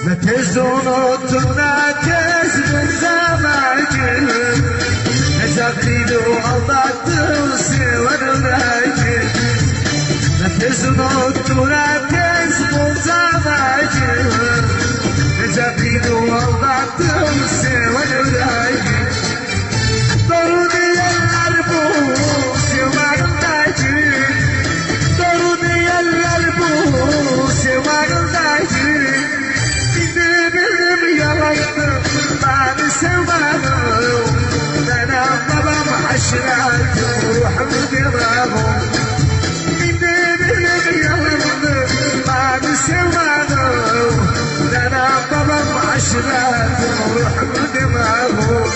ما تزونوا ناكس من زماجل نزقيد وعضات وسوى الراجل ما تزونوا ناكس من زماجل نزقيد وعضات وسوى الراجل ضروري الأربوس يوم الراجل ضروري الأربوس يوم الراجل ما نسمعه أنا طبعا عشرات وروح بدماغه ما نسمعه أنا طبعا عشرات وروح بدماغه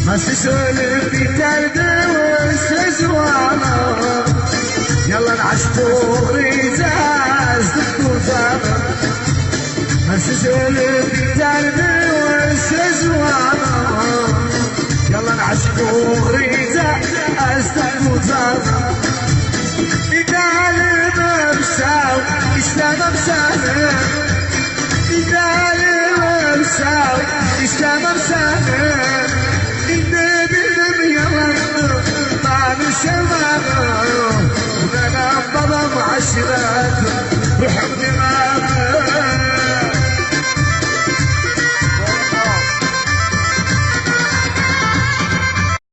ما سسولف بترد وسجوانا يلا نعشقو ريزاز دكتوزانا ما سسولف بترد وسجوانا يلا نعشقو ريزاز دكتوزانا إذا الممساو إسلام مسانا إذا الممساو إسلام مسانا ما نسمعه أنا بضم عشرات بحب ما